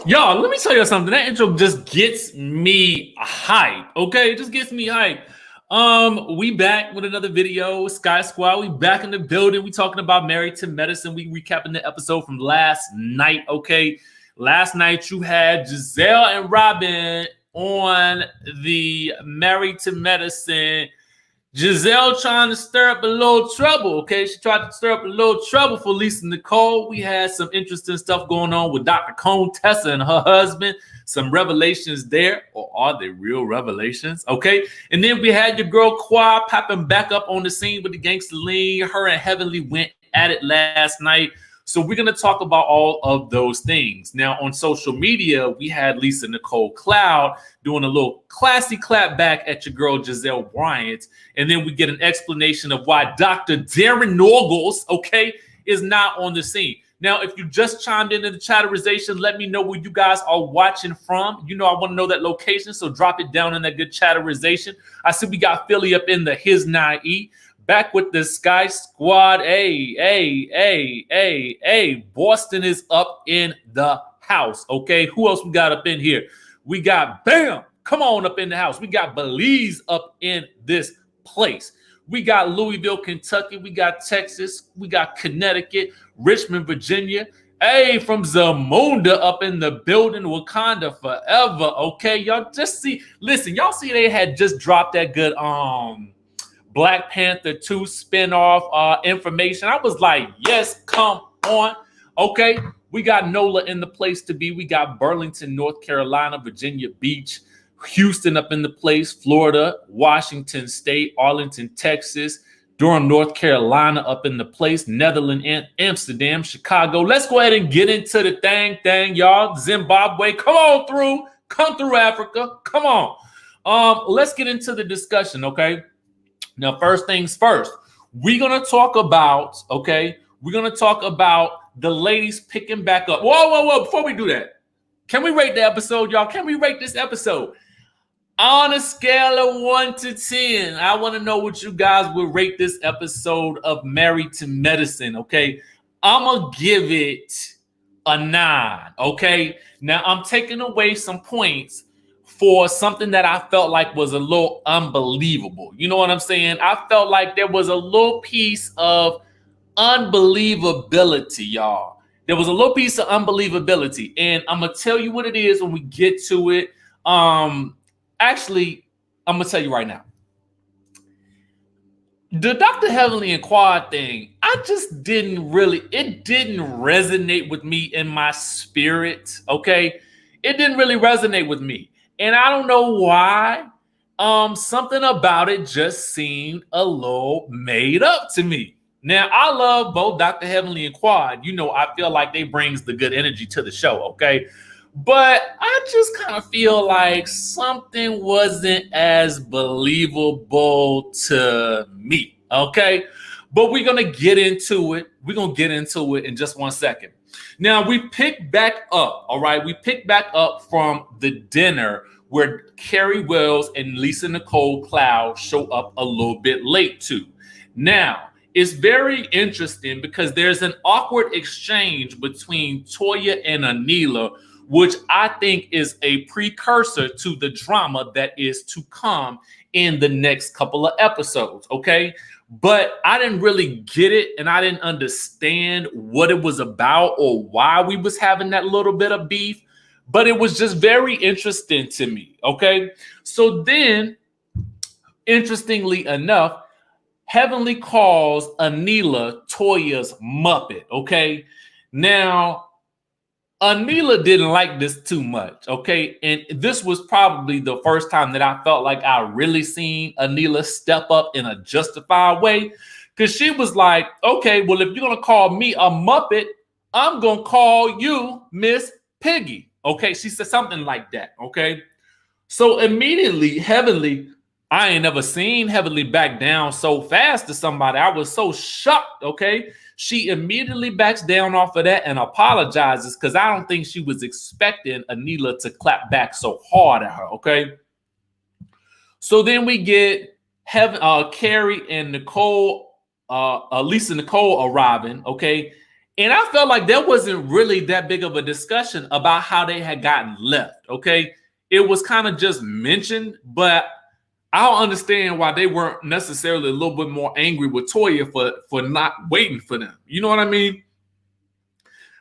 Y'all, let me tell you something. That intro just gets me hype. Okay, it just gets me hype. We back with another video, Sky Squad. We back in the building. We talking about Married to Medicine. We recapping the episode from last night. Okay, last night you had Gizelle and Robyn on the Married to Medicine. Gizelle trying to stir up a little trouble, okay? She tried to stir up a little trouble for Lisa Nicole. We had some interesting stuff going on with Dr. Cone, Tessa, and her husband. Some revelations there, or are they real revelations? Okay. And then we had your girl Quad popping back up on the scene with the gangster lean. Her and Heavenly went at it last night. So we're going to talk about all of those things. Now, on social media, we had Lisa Nicole Cloud doing a little classy clap back at your girl GIZELLE Bryant. And then we get an explanation of why Dr. Darren Norgels, okay, is not on the scene. Now, if you just chimed into the chatterization, let me know where you guys are watching from. You know, I want to know that location, so drop it down in that good chatterization. I see we got Philly up in the His 9E. Back with the Sky Squad. Hey. Boston is up in the house, okay? Who else we got up in here? We got Bam. Come on up in the house. We got Belize up in this place. We got Louisville, Kentucky. We got Texas. We got Connecticut, Richmond, Virginia. Hey, from Zamunda up in the building, Wakanda forever, okay? Y'all just see, listen, y'all see they had just dropped that good, Black Panther 2 spinoff information. I was like, yes, come on. Okay, we got NOLA in the place to be. We got Burlington, North Carolina, Virginia Beach, Houston up in the place, Florida, Washington State, Arlington, Texas, Durham, North Carolina up in the place, Netherlands, and Amsterdam, Chicago. Let's go ahead and get into the thing, y'all. Zimbabwe, come on through. Come through, Africa. Come on. Let's get into the discussion, okay? Now, first things first, we're going to talk about, okay, we're going to talk about the ladies picking back up. Whoa. Before we do that, can we rate the episode, y'all? Can we rate this episode? On a scale of 1 to 10, I want to know what you guys would rate this episode of Married to Medicine, okay? I'm going to give it a 9, okay? Now, I'm taking away some points for something that I felt like was a little unbelievable. You know what I'm saying? I felt like there was a little piece of unbelievability, y'all. There was a little piece of unbelievability. And I'm going to tell you what it is when we get to it. Actually, I'm going to tell you right now. The Dr. Heavenly and Quad thing, I just didn't resonate with me in my spirit, okay? It didn't really resonate with me. And I don't know why. Something about it just seemed a little made up to me. Now, I love both Dr. Heavenly and Quad. You know, I feel like they brings the good energy to the show, okay? But I just kind of feel like something wasn't as believable to me, okay? But we're going to get into it. We're going to get into it in just 1 second. Now, we pick back up, all right? We pick back up from the dinner where Carrie Wells and Lisa Nicole Cloud show up a little bit late to. Now, it's very interesting because there's an awkward exchange between Toya and Anila, which I think is a precursor to the drama that is to come in the next couple of episodes, okay? But I didn't really get it, and I didn't understand what it was about or why we was having that little bit of beef, but it was just very interesting to me, okay? So then, interestingly enough, Heavenly calls Anila Toya's Muppet, okay? Now, Anila didn't like this too much, okay? And this was probably the first time that I felt like I really seen Anila step up in a justified way, because she was like, okay, well, if you're going to call me a Muppet, I'm going to call you Miss Piggy, okay? She said something like that, okay? So immediately, Heavenly, I ain't never seen Heavenly back down so fast to somebody. I was so shocked, okay? She immediately backs down off of that and apologizes because I don't think she was expecting Anila to clap back so hard at her, okay? So then we get Carrie and Nicole, Lisa Nicole arriving, okay? And I felt like there wasn't really that big of a discussion about how they had gotten left, okay? It was kind of just mentioned, but I don't understand why they weren't necessarily a little bit more angry with Toya for not waiting for them. You know what I mean?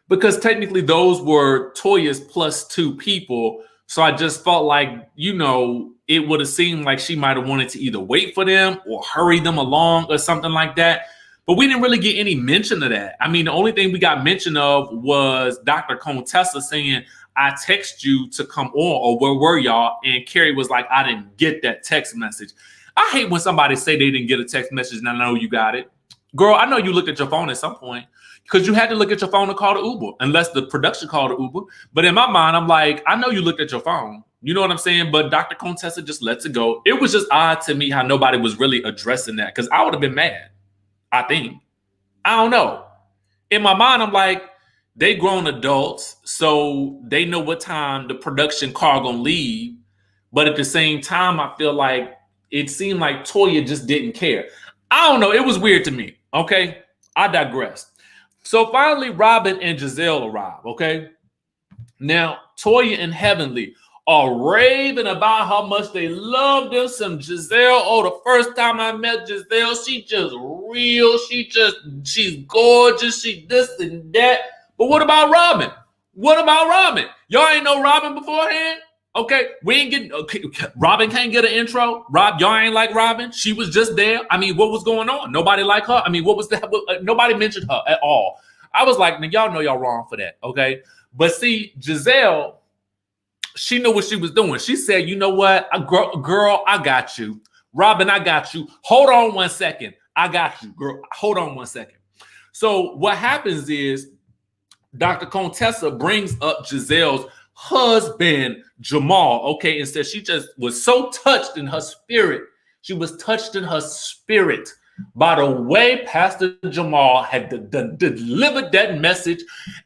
Because technically those were Toya's +2 people. So I just felt like, it would have seemed like she might have wanted to either wait for them or hurry them along or something like that. But we didn't really get any mention of that. I mean, the only thing we got mention of was Dr. Contessa saying, I text you to come on, or where were y'all? And Carrie was like, I didn't get that text message. I hate when somebody say they didn't get a text message and I know you got it. Girl, I know you looked at your phone at some point because you had to look at your phone to call the Uber, unless the production called the Uber. But in my mind, I'm like, I know you looked at your phone. You know what I'm saying? But Dr. Contessa just lets it go. It was just odd to me how nobody was really addressing that, because I would have been mad, I think. I don't know. In my mind, I'm like, they grown adults, so they know what time the production car gonna leave. But at the same time, I feel like it seemed like Toya just didn't care. I don't know. It was weird to me. Okay, I digress. So finally, Robyn and Gizelle arrive. Okay, now Toya and Heavenly are raving about how much they love them some Gizelle. Oh, the first time I met Gizelle, she just real. She's gorgeous. She this and that. But what about Robyn? What about Robyn? Y'all ain't know Robyn beforehand? Okay, we ain't getting. Okay, Robyn can't get an intro. Y'all ain't like Robyn. She was just there. I mean, what was going on? Nobody liked her. I mean, what was that? Nobody mentioned her at all. I was like, y'all know y'all wrong for that. Okay, but see, Gizelle, she knew what she was doing. She said, you know what, girl, I got you. Robyn, I got you. Hold on 1 second. I got you, girl. Hold on 1 second. So what happens is Dr. Contessa brings up Gizelle's husband, Jamal, okay, and says she just was so touched in her spirit. She was touched in her spirit by the way Pastor Jamal had delivered that message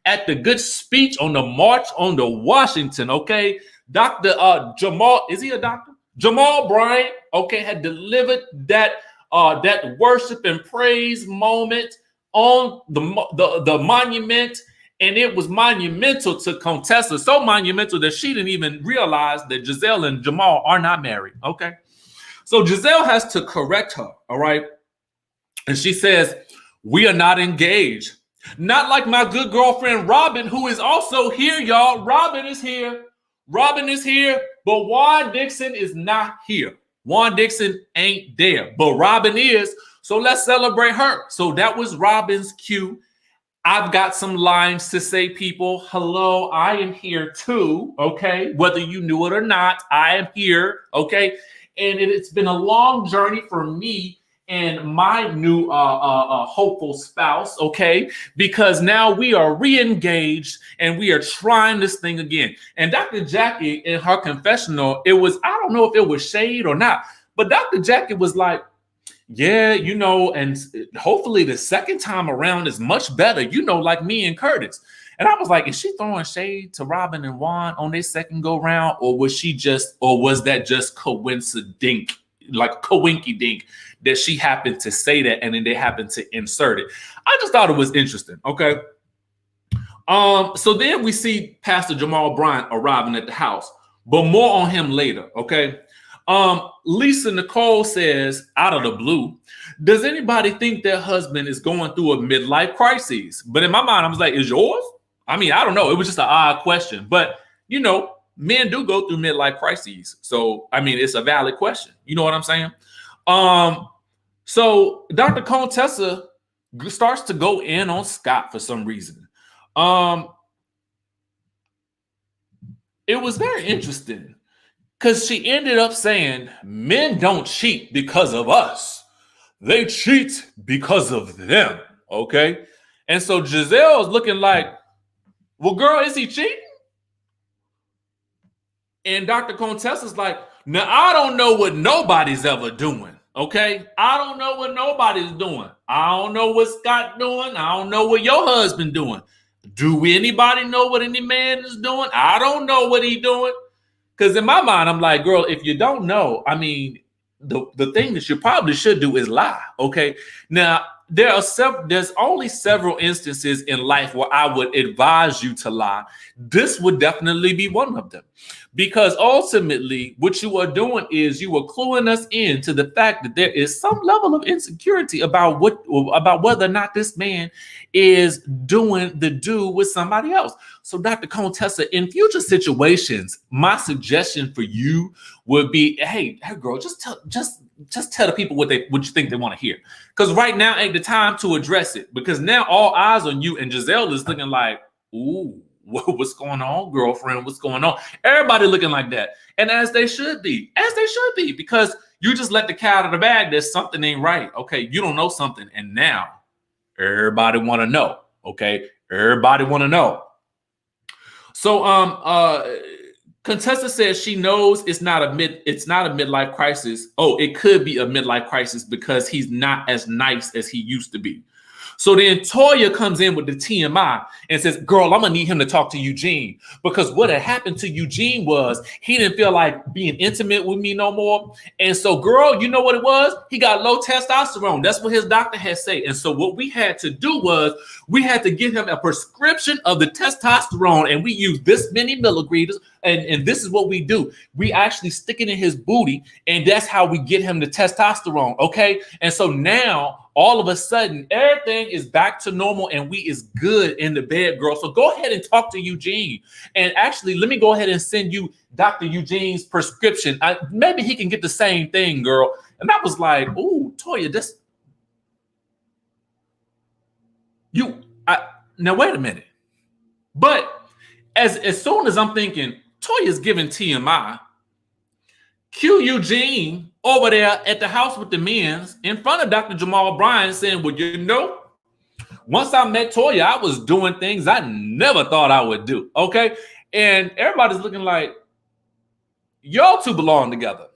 at the good speech on the March on the Washington, okay? Dr. Jamal, is he a doctor? Jamal Bryant, okay, had delivered that worship and praise moment on the monument, and it was monumental to Contessa, so monumental that she didn't even realize that Gizelle and Jamal are not married, okay? So Gizelle has to correct her, all right? And she says, we are not engaged. Not like my good girlfriend, Robyn, who is also here, y'all. Robyn is here. Robyn is here, but Juan Dixon is not here. Juan Dixon ain't there, but Robyn is. So let's celebrate her. So that was Robyn's cue. I've got some lines to say, people. Hello, I am here too, okay? Whether you knew it or not, I am here, okay? And it's been a long journey for me and my new hopeful spouse, okay? Because now we are re-engaged and we are trying this thing again. And Dr. Jackie, in her confessional, it was, I don't know if it was shade or not, but Dr. Jackie was like, yeah, and hopefully the second time around is much better, like me and Curtis. And I was like, is she throwing shade to Robyn and Juan on their second go round? Or was that just coincidence, like coinky dink, that she happened to say that and then they happened to insert it? I just thought it was interesting. Okay. So then we see Pastor Jamal Bryant arriving at the house, but more on him later. Okay. Lisa Nicole says, out of the blue, does anybody think their husband is going through a midlife crisis? But in my mind, I was like, is yours? I mean, I don't know. It was just an odd question, but men do go through midlife crises. So, I mean, it's a valid question. You know what I'm saying? So Dr. Contessa starts to go in on Scott for some reason. It was very interesting because she ended up saying, men don't cheat because of us. They cheat because of them. Okay. And so Gizelle is looking like, well, girl, is he cheating? And Dr. Contessa's like, now I don't know what nobody's ever doing. Okay. I don't know what nobody's doing. I don't know what Scott doing. I don't know what your husband doing. Do anybody know what any man is doing? I don't know what he doing. Because in my mind, I'm like, girl, if you don't know, I mean, the thing that you probably should do is lie. Okay. Now, there's only several instances in life where I would advise you to lie. This would definitely be one of them. Because ultimately, what you are doing is you are cluing us in to the fact that there is some level of insecurity about whether or not this man is doing the do with somebody else. So, Dr. Contessa, in future situations, my suggestion for you would be, hey girl, just tell the people what you think they want to hear. Because right now ain't the time to address it. Because now all eyes on you, and Giselle is looking like, ooh, what's going on, girlfriend? What's going on? Everybody looking like that. And as they should be, because you just let the cat out of the bag that something ain't right. Okay, you don't know something, and now everybody want to know. Okay, everybody want to know. So Contessa says she knows it's not a midlife crisis. Oh, it could be a midlife crisis because he's not as nice as he used to be. So then Toya comes in with the TMI and says, girl, I'm going to need him to talk to Eugene, because what had happened to Eugene was he didn't feel like being intimate with me no more. And so, girl, you know what it was? He got low testosterone. That's what his doctor had said. And so what we had to do was we had to give him a prescription of the testosterone, and we used this many milligrams. And this is what we do. We actually stick it in his booty, and that's how we get him the testosterone, okay? And so now, all of a sudden, everything is back to normal, and we is good in the bed, girl. So go ahead and talk to Eugene. And actually, let me go ahead and send you Dr. Eugene's prescription. Maybe he can get the same thing, girl. And I was like, ooh, Toya, this... Now, wait a minute. But as soon as I'm thinking, Toya's giving TMI, cue Eugene over there at the house with the men's in front of Dr. Jamal Bryant saying, well, you know, once I met Toya, I was doing things I never thought I would do. Okay. And everybody's looking like, y'all two belong together.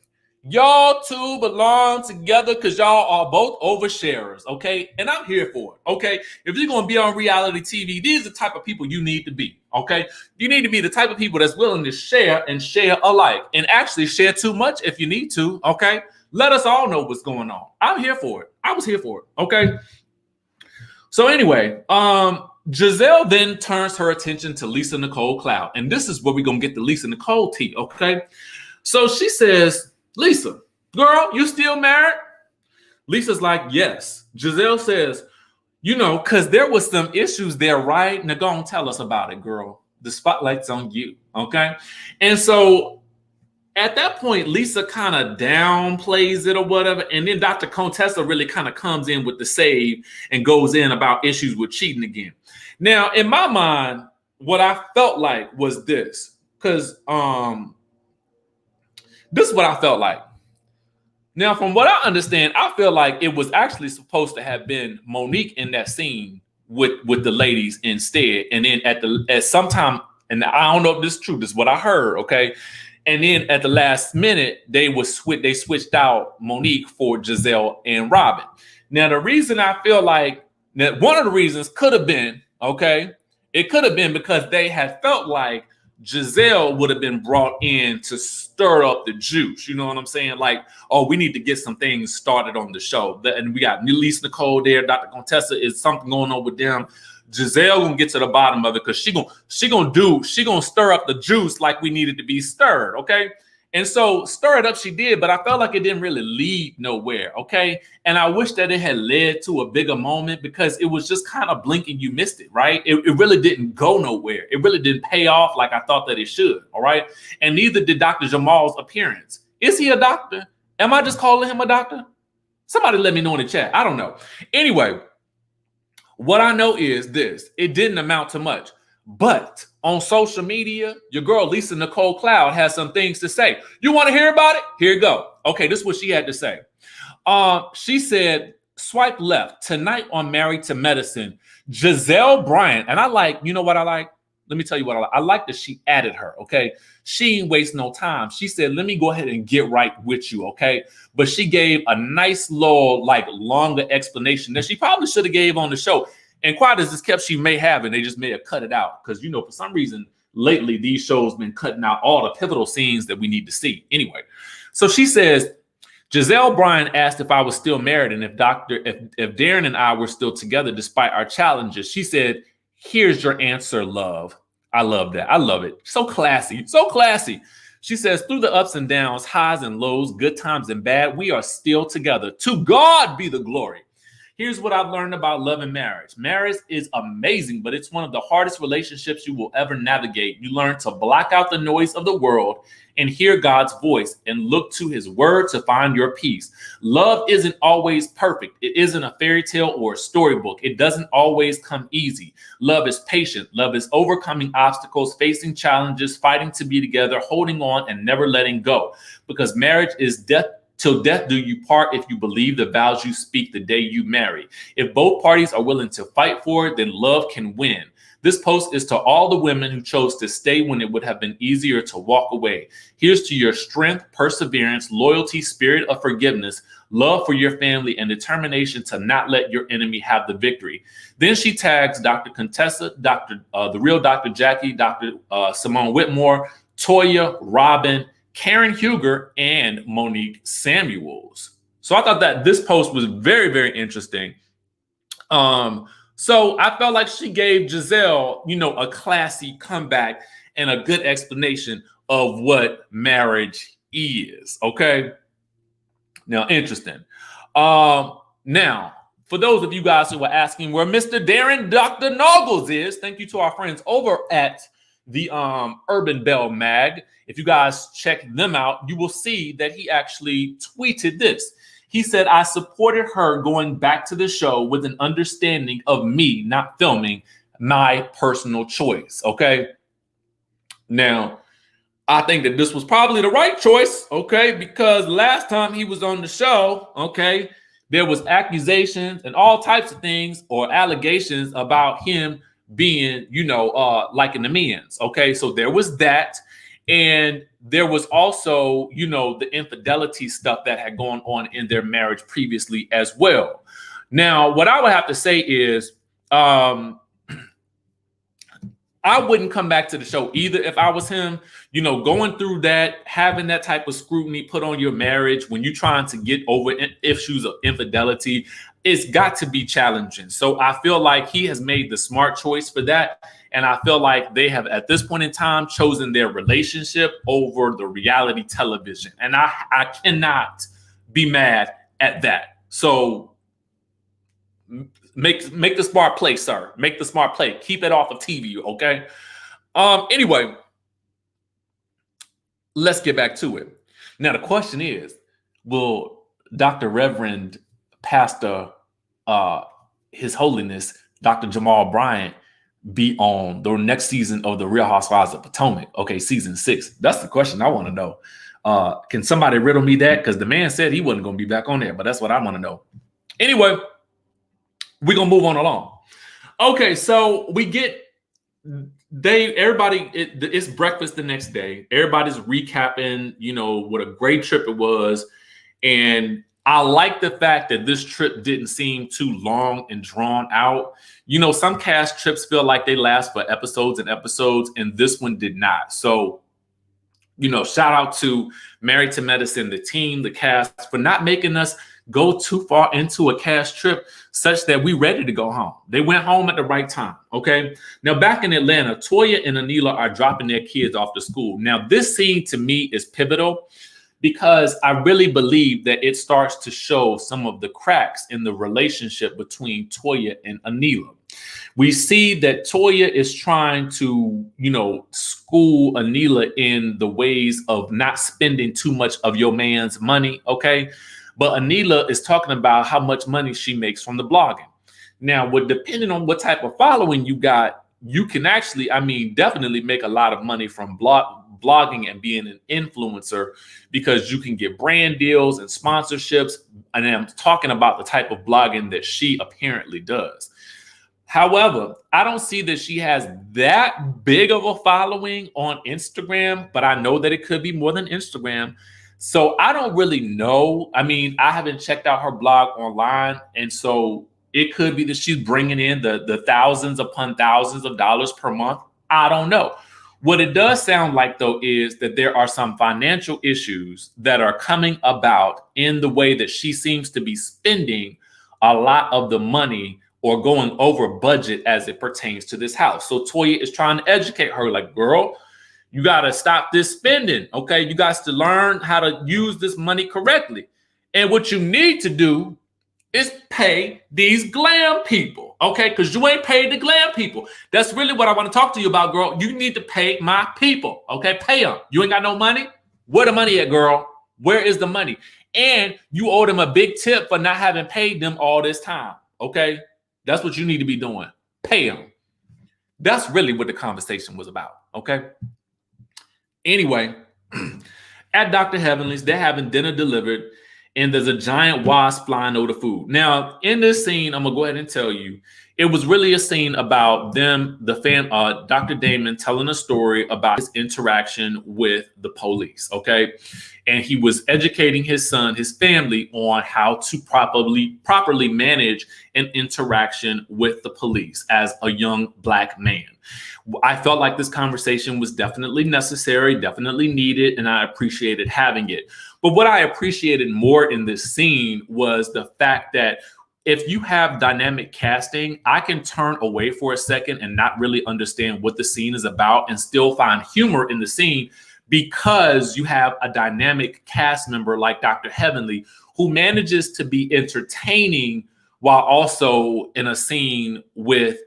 Y'all two belong together because y'all are both oversharers, okay? And I'm here for it, okay? If you're going to be on reality TV, these are the type of people you need to be, okay? You need to be the type of people that's willing to share and share alike, and actually share too much if you need to, okay? Let us all know what's going on. I'm here for it. I was here for it, okay? So anyway, Giselle then turns her attention to Lisa Nicole Cloud, and this is where we're going to get the Lisa Nicole tea, okay? So she says, Lisa, girl, you still married? Lisa's like, yes. Giselle says, you know, because there was some issues there, right? Now go and tell us about it, girl. The spotlight's on you, okay? And so at that point, Lisa kind of downplays it or whatever. And then Dr. Contessa really kind of comes in with the save and goes in about issues with cheating again. Now, in my mind, what I felt like was this, because this is what I felt like. Now, from what I understand, I feel like it was actually supposed to have been Monique in that scene with the ladies instead. And then at some time, and I don't know if this is true, this is what I heard, okay? And then at the last minute, they switched out Monique for Giselle and Robyn. Now, the reason I feel like that, one of the reasons could have been, okay, it could have been because they had felt like Giselle would have been brought in to stir up the juice. You know what I'm saying? Like, oh, we need to get some things started on the show. And we got Lisa Nicole there. Dr. Contessa, is something going on with them. Giselle gonna get to the bottom of it because she gonna stir up the juice like we needed to be stirred. Okay. And so stir it up she did, but I felt like it didn't really lead nowhere, okay? And I wish that it had led to a bigger moment because it was just kind of blink and you missed it, right? It really didn't go nowhere. It really didn't pay off like I thought that it should, all right? And neither did Dr. Jamal's appearance. Is he a doctor? Am I just calling him a doctor? Somebody let me know in the chat. I don't know. Anyway, what I know is this. It didn't amount to much. But on social media, your girl Lisa Nicole Cloud has some things to say. You want to hear about it? Here you go. Okay, this is what she had to say. She said, swipe left tonight on Married to Medicine, GIZELLE Bryant. And I like, you know what I like? Let me tell you what I like. I like that she added her, okay? She ain't waste no time. She said, let me go ahead and get right with you, okay? But she gave a nice little, like, longer explanation that she probably should have gave on the show. And quiet as this kept, she may have, and they just may have cut it out. Because, you know, for some reason, lately, these shows been cutting out all the pivotal scenes that we need to see. Anyway, so she says, Giselle Bryant asked if I was still married and if Darren and I were still together despite our challenges. She said, "Here's your answer, love." I love that. I love it. So classy. So classy. She says, "Through the ups and downs, highs and lows, good times and bad, we are still together. To God be the glory." Here's what I've learned about love and marriage. Marriage is amazing, but it's one of the hardest relationships you will ever navigate. You learn to block out the noise of the world and hear God's voice and look to his word to find your peace. Love isn't always perfect. It isn't a fairy tale or a storybook. It doesn't always come easy. Love is patient. Love is overcoming obstacles, facing challenges, fighting to be together, holding on, and never letting go. Because marriage is death. Till death do you part if you believe the vows you speak the day you marry. If both parties are willing to fight for it, then love can win. This post is to all the women who chose to stay when it would have been easier to walk away. Here's to your strength, perseverance, loyalty, spirit of forgiveness, love for your family, and determination to not let your enemy have the victory. Then she tags Dr. Contessa, the real Dr. Jackie, Dr. Simone Whitmore, Toya, Robyn, Karen Huger, and Monique Samuels. So I thought that this post was very, very interesting. So I felt like she gave Giselle, a classy comeback and a good explanation of what marriage is. Okay. Now, interesting. Now, for those of you guys who were asking where Mr. Darren Dr. Noggles is, thank you to our friends over at the Urban Bell Mag. If you guys check them out, you will see that he actually tweeted this. He said, "I supported her going back to the show with an understanding of me not filming, my personal choice." Okay. Now, I think that this was probably the right choice. Okay. Because last time he was on the show, okay, there was accusations and all types of things or allegations about him being, like in the men's. Okay. So there was that. And there was also, the infidelity stuff that had gone on in their marriage previously as well. Now, what I would have to say is, I wouldn't come back to the show either if I was him, going through that, having that type of scrutiny put on your marriage when you're trying to get over issues of infidelity. It's got to be challenging. So I feel like he has made the smart choice for that. And I feel like they have, at this point in time, chosen their relationship over the reality television. And I cannot be mad at that. So make the smart play, sir. Make the smart play. Keep it off of TV, okay? Anyway, let's get back to it. Now, the question is, will Dr. Reverend Pastor, His Holiness, Dr. Jamal Bryant, be on the next season of The Real Housewives of Potomac? Okay, season 6. That's the question I want to know. Can somebody riddle me that? Because the man said he wasn't going to be back on there, but that's what I want to know. Anyway, we're going to move on along. Okay, so we get it's breakfast the next day. Everybody's recapping, what a great trip it was. And I like the fact that this trip didn't seem too long and drawn out. Some cast trips feel like they last for episodes and episodes, and this one did not. So, shout out to Married to Medicine, the team, the cast, for not making us go too far into a cast trip such that we ready to go home. They went home at the right time, okay? Now, back in Atlanta, Toya and Anila are dropping their kids off to school. Now, this scene to me is pivotal because I really believe that it starts to show some of the cracks in the relationship between Toya and Anila. We see that Toya is trying to, school Anila in the ways of not spending too much of your man's money, okay? But Anila is talking about how much money she makes from the blogging. Now, depending on what type of following you got, you can actually, definitely make a lot of money from blogging and being an influencer because you can get brand deals and sponsorships. And I'm talking about the type of blogging that she apparently does. However, I don't see that she has that big of a following on Instagram, but I know that it could be more than Instagram. So I don't really know. I haven't checked out her blog online. And so it could be that she's bringing in the thousands upon thousands of dollars per month. I don't know. What it does sound like, though, is that there are some financial issues that are coming about in the way that she seems to be spending a lot of the money or going over budget as it pertains to this house. So Toya is trying to educate her, like, girl, you got to stop this spending, okay? You got to learn how to use this money correctly. And what you need to do is pay these glam people, okay? Because you ain't paid the glam people. That's really what I want to talk to you about, girl. You need to pay my people, okay? Pay them. You ain't got no money? Where the money at, girl? Where is the money? And you owe them a big tip for not having paid them all this time, okay? That's what you need to be doing. Pay them. That's really what the conversation was about, okay? Anyway, at Dr. Heavenly's, they're having dinner delivered, and there's a giant wasp flying over the food. Now, in this scene, I'm going to go ahead and tell you, it was really a scene about them, Dr. Damon telling a story about his interaction with the police, okay? And he was educating his son, his family, on how to properly manage an interaction with the police as a young Black man. I felt like this conversation was definitely necessary, definitely needed, and I appreciated having it. But what I appreciated more in this scene was the fact that if you have dynamic casting, I can turn away for a second and not really understand what the scene is about and still find humor in the scene because you have a dynamic cast member like Dr. Heavenly who manages to be entertaining while also in a scene with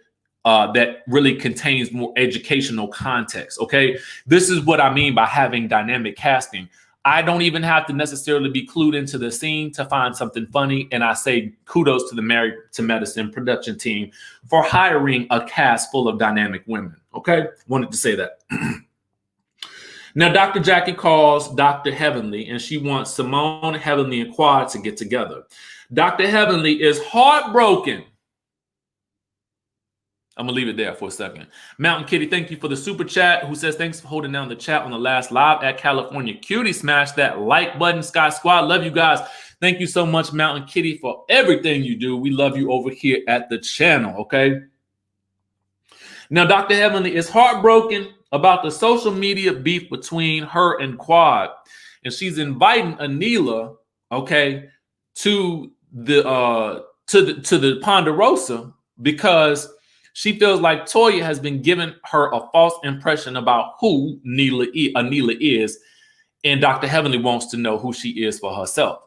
that really contains more educational context, okay? This is what I mean by having dynamic casting. I don't even have to necessarily be clued into the scene to find something funny. And I say kudos to the Married to Medicine production team for hiring a cast full of dynamic women, okay? Wanted to say that. Now, Dr. Jackie calls Dr. Heavenly, and she wants Simone, Heavenly, and Quad to get together. Dr. Heavenly is heartbroken. I'm going to leave it there for a second. Mountain Kitty, thank you for the super chat, who says, thanks for holding down the chat on the last live at California Cutie. Smash that like button, Sky Squad. Love you guys. Thank you so much, Mountain Kitty, for everything you do. We love you over here at the channel, okay? Now, Dr. Heavenly is heartbroken about the social media beef between her and Quad. And she's inviting Anila, okay, to the Ponderosa because she feels like Toya has been giving her a false impression about who Anila is, and Dr. Heavenly wants to know who she is for herself.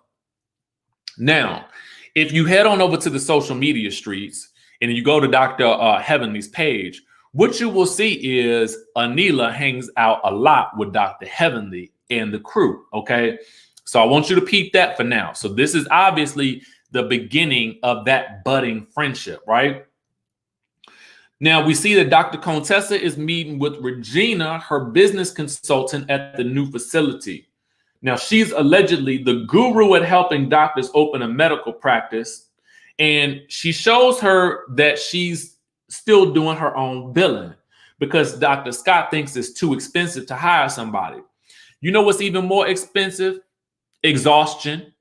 Now, if you head on over to the social media streets and you go to Dr. Heavenly's page, what you will see is Anila hangs out a lot with Dr. Heavenly and the crew, okay? So I want you to peep that for now. So this is obviously the beginning of that budding friendship, right? Now, we see that Dr. Contessa is meeting with Regina, her business consultant at the new facility. Now, she's allegedly the guru at helping doctors open a medical practice, and she shows her that she's still doing her own billing because Dr. Scott thinks it's too expensive to hire somebody. You know what's even more expensive? Exhaustion,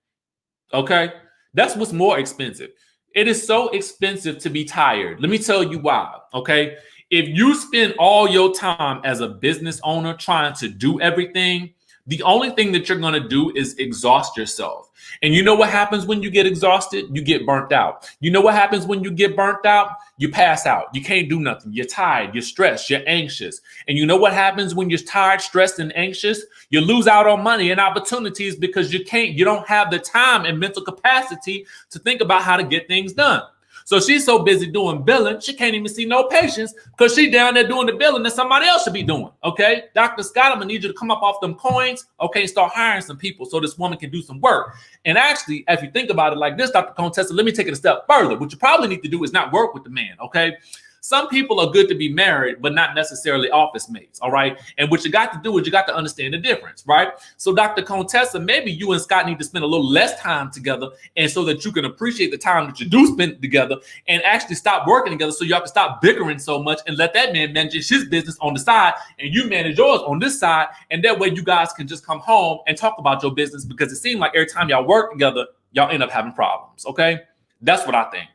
okay? That's what's more expensive. It is so expensive to be tired. Let me tell you why, okay? If you spend all your time as a business owner trying to do everything, the only thing that you're going to do is exhaust yourself. And you know what happens when you get exhausted? You get burnt out. You know what happens when you get burnt out? You pass out. You can't do nothing. You're tired. You're stressed. You're anxious. And you know what happens when you're tired, stressed, and anxious? You lose out on money and opportunities because you don't have the time and mental capacity to think about how to get things done. So she's so busy doing billing, she can't even see no patients because she's down there doing the billing that somebody else should be doing, okay? Dr. Scott, I'm going to need you to come up off them coins, okay, and start hiring some people so this woman can do some work. And actually, if you think about it like this, Dr. Contessa, let me take it a step further. What you probably need to do is not work with the man, okay? Some people are good to be married, but not necessarily office mates, all right? And what you got to do is you got to understand the difference, right? So Dr. Contessa, maybe you and Scott need to spend a little less time together and so that you can appreciate the time that you do spend together and actually stop working together so y'all can stop bickering so much and let that man manage his business on the side and you manage yours on this side. And that way you guys can just come home and talk about your business because it seems like every time y'all work together, y'all end up having problems, okay? That's what I think.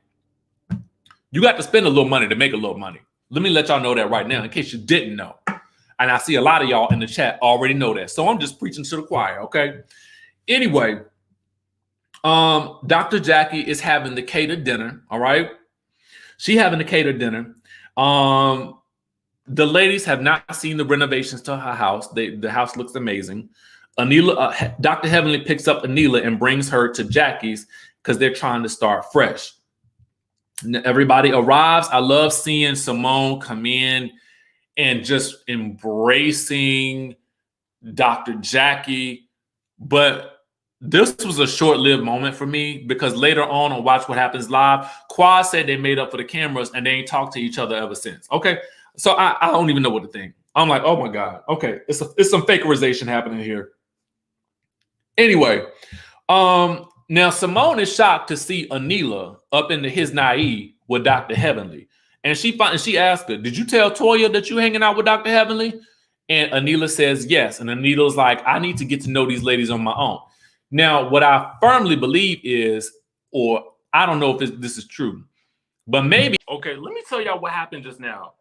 You got to spend a little money to make a little money. Let me let y'all know that right now in case you didn't know. And I see a lot of y'all in the chat already know that. So I'm just preaching to the choir, okay? Anyway, Dr. Jackie is having the catered dinner, all right? She having the catered dinner. The ladies have not seen the renovations to her house. The house looks amazing. Dr. Heavenly picks up Anila and brings her to Jackie's because they're trying to start fresh. Everybody arrives. I love seeing Simone come in and just embracing Dr. Jackie. But this was a short-lived moment for me because later on Watch What Happens Live, Quad said they made up for the cameras and they ain't talked to each other ever since. Okay, so I don't even know what to think. I'm like, oh my God. Okay, it's some fakerization happening here. Anyway, now Simone is shocked to see Anila up into his naive with Dr. Heavenly. And she asked her, did you tell Toya that you hanging out with Dr. Heavenly? And Anila says yes. And Anila's like, I need to get to know these ladies on my own. Now, what I firmly believe is, or I don't know if this is true, but maybe. Okay, let me tell y'all what happened just now.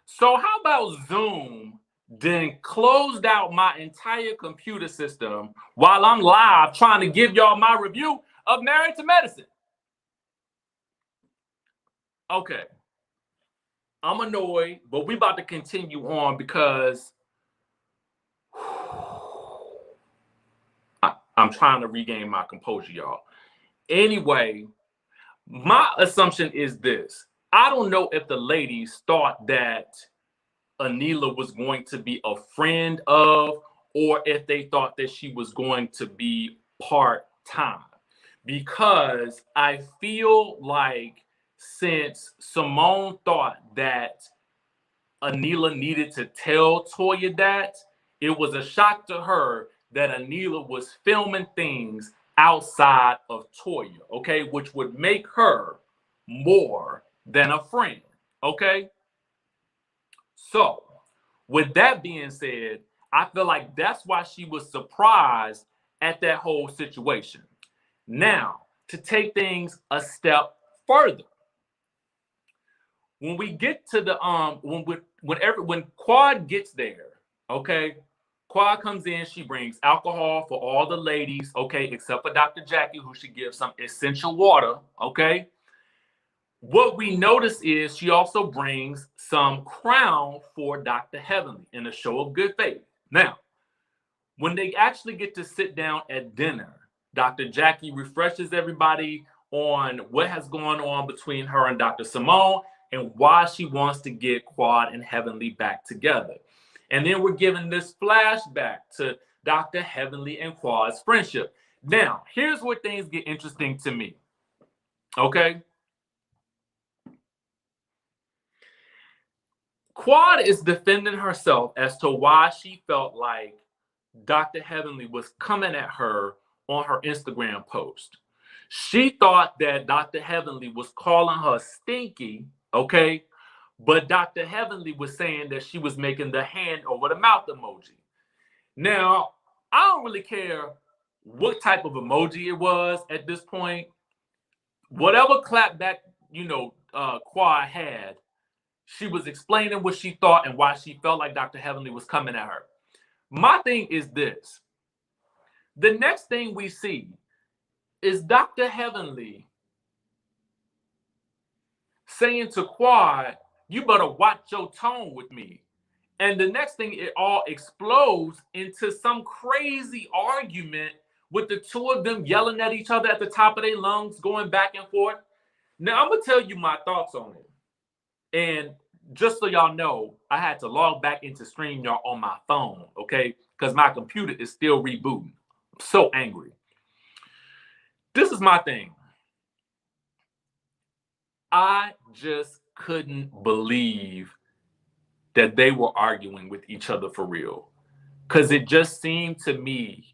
So how about Zoom then closed out my entire computer system while I'm live trying to give y'all my review of Married to Medicine? Okay. I'm annoyed, but we about to continue on because I'm trying to regain my composure, y'all. Anyway, my assumption is this. I don't know if the ladies thought that Anila was going to be a friend of, or if they thought that she was going to be part-time. Because I feel like since Simone thought that Anila needed to tell Toya that, it was a shock to her that Anila was filming things outside of Toya, okay? Which would make her more than a friend, okay? So, with that being said, I feel like that's why she was surprised at that whole situation. Now, to take things a step further, when we get to the when Quad gets there, okay, Quad comes in, she brings alcohol for all the ladies, okay, except for Dr. Jackie, who she gives some essential water, okay. What we notice is she also brings some crown for Dr. Heavenly in a show of good faith. Now, when they actually get to sit down at dinner, Dr. Jackie refreshes everybody on what has gone on between her and Dr. Simone and why she wants to get Quad and Heavenly back together. And then we're given this flashback to Dr. Heavenly and Quad's friendship. Now, here's where things get interesting to me. Okay? Quad is defending herself as to why she felt like Dr. Heavenly was coming at her on her Instagram post. She thought that Dr. Heavenly was calling her stinky, okay? But Dr. Heavenly was saying that she was making the hand over the mouth emoji. Now, I don't really care what type of emoji it was at this point. Whatever clapback, Quad had, she was explaining what she thought and why she felt like Dr. Heavenly was coming at her. My thing is this. The next thing we see is Dr. Heavenly saying to Quad, you better watch your tone with me. And the next thing, it all explodes into some crazy argument with the two of them yelling at each other at the top of their lungs, going back and forth. Now, I'm going to tell you my thoughts on it. And just so y'all know, I had to log back into StreamYard on my phone, okay? Because my computer is still rebooting. I'm so angry. This is my thing. I just couldn't believe that they were arguing with each other for real. Because it just seemed to me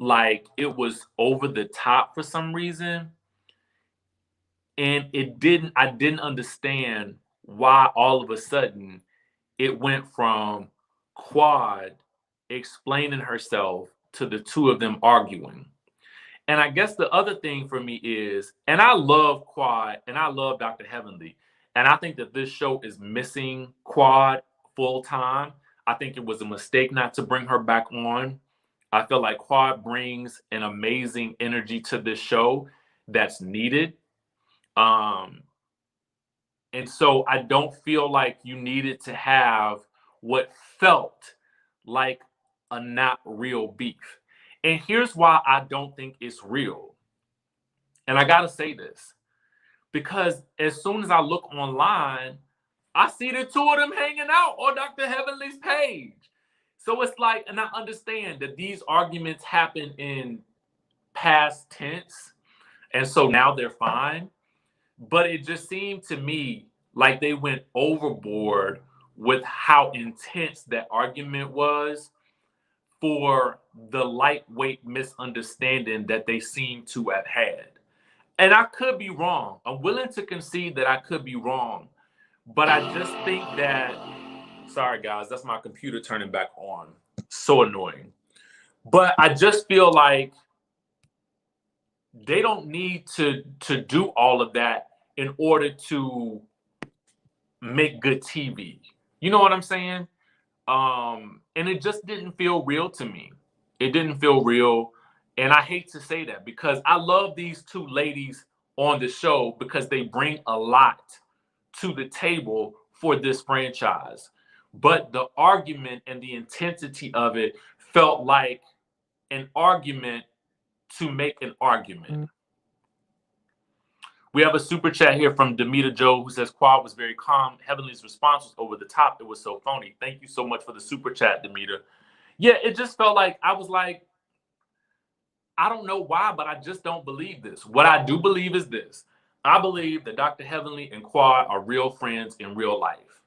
like it was over the top for some reason. And I didn't understand why all of a sudden it went from Quad explaining herself to the two of them arguing. And I guess the other thing for me is, and I love Quad and I love Dr. Heavenly, and I think that this show is missing Quad full time. I think it was a mistake not to bring her back on. I feel like Quad brings an amazing energy to this show that's needed. And so I don't feel like you needed to have what felt like a not real beef. And here's why I don't think it's real. And I got to say this, because as soon as I look online, I see the two of them hanging out on Dr. Heavenly's page. So it's like, and I understand that these arguments happen in past tense, and so now they're fine. But it just seemed to me like they went overboard with how intense that argument was for the lightweight misunderstanding that they seem to have had. And I could be wrong. I'm willing to concede that I could be wrong. But I just think that, sorry guys, that's my computer turning back on. So annoying. But I just feel like they don't need to do all of that in order to make good TV. You know what I'm saying? And it just didn't feel real to me. It didn't feel real. And I hate to say that because I love these two ladies on the show because they bring a lot to the table for this franchise. But the argument and the intensity of it felt like an argument to make an argument. We have a super chat here from Demita Joe who says, Quad was very calm. Heavenly's response was over the top. It was so phony. Thank you so much for the super chat, Demita. Yeah, it just felt like, I was like, I don't know why, but I just don't believe this. What I do believe is this. I believe that Dr. Heavenly and Quad are real friends in real life.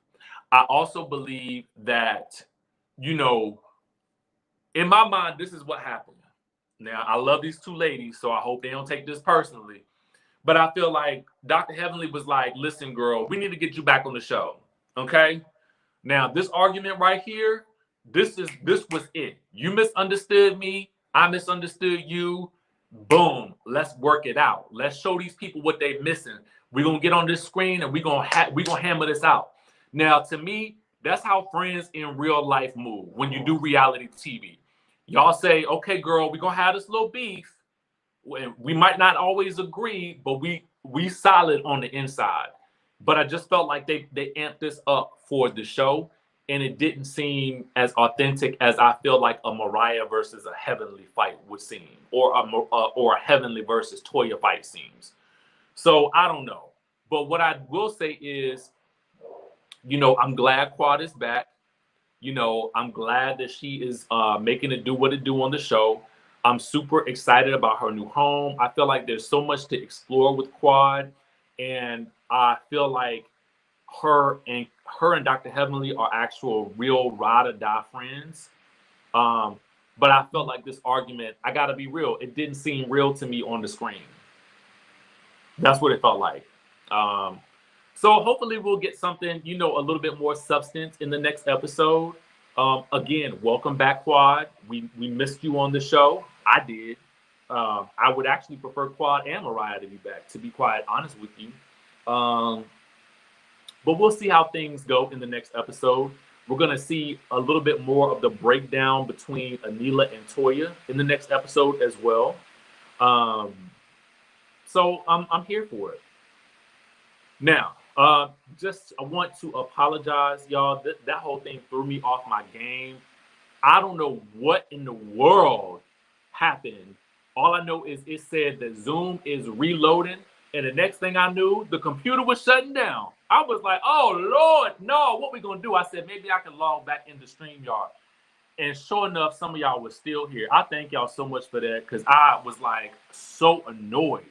I also believe that, you know, in my mind, this is what happened. Now, I love these two ladies, so I hope they don't take this personally. But I feel like Dr. Heavenly was like, listen, girl, we need to get you back on the show. Okay? Now, this argument right here, this was it. You misunderstood me. I misunderstood you. Boom. Let's work it out. Let's show these people what they're missing. We're going to get on this screen and we're going to hammer this out. Now, to me, that's how friends in real life move when you do reality TV. Y'all say, okay, girl, we're going to have this little beef. We might not always agree, but we solid on the inside. But I just felt like they amped this up for the show, and it didn't seem as authentic as I feel like a Mariah versus a Heavenly fight would seem, or a Heavenly versus Toya fight seems. So I don't know. But what I will say is, you know, I'm glad Quad is back. You know, I'm glad that she is making it do what it do on the show. I'm super excited about her new home. I feel like there's so much to explore with Quad, and I feel like her and Dr. Heavenly are actual real ride or die friends. But I felt like this argument, I gotta be real, it didn't seem real to me on the screen. That's what it felt like. So hopefully we'll get something, you know, a little bit more substance in the next episode. Again, welcome back, Quad. We missed you on the show. I did. I would actually prefer Quad and Mariah to be back, to be quite honest with you. But we'll see how things go in the next episode. We're going to see a little bit more of the breakdown between Anila and Toya in the next episode as well. So I'm here for it. Now, I want to apologize, y'all. That whole thing threw me off my game. I don't know what in the world happened. All I know is it said that Zoom is reloading, and the next thing I knew, the computer was shutting down. I was like, oh, Lord, no, what we going to do? I said, maybe I can log back into StreamYard. And sure enough, some of y'all were still here. I thank y'all so much for that because I was like so annoyed.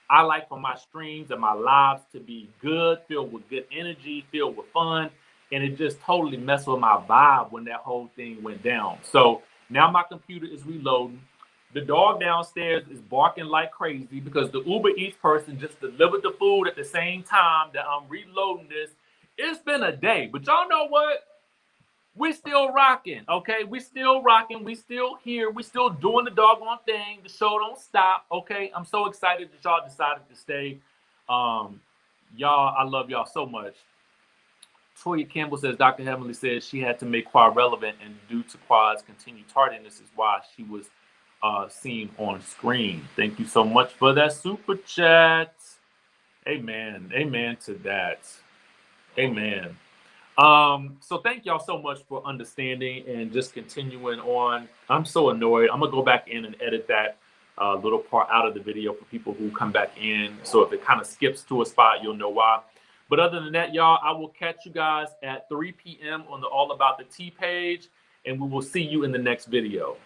I like for my streams and my lives to be good, filled with good energy, filled with fun. And it just totally messed with my vibe when that whole thing went down. So now my computer is reloading. The dog downstairs is barking like crazy because the Uber Eats person just delivered the food at the same time that I'm reloading this. It's been a day, but y'all know what? We still rocking, okay? We still rocking. We still here. We still doing the doggone thing. The show don't stop, okay? I'm so excited that y'all decided to stay. Y'all, I love y'all so much. Toya Campbell says Dr. Heavenly says she had to make Quad relevant, and due to Quad's continued tardiness is why she was seen on screen. Thank you so much for that super chat. Amen. Amen to that. Amen. So thank y'all so much for understanding and just continuing on. I'm so annoyed. I'm gonna go back in and edit that little part out of the video for people who come back in. So if it kind of skips to a spot, you'll know why. But other than that, y'all, I will catch you guys at 3 p.m. on the All About the Tea page, and we will see you in the next video.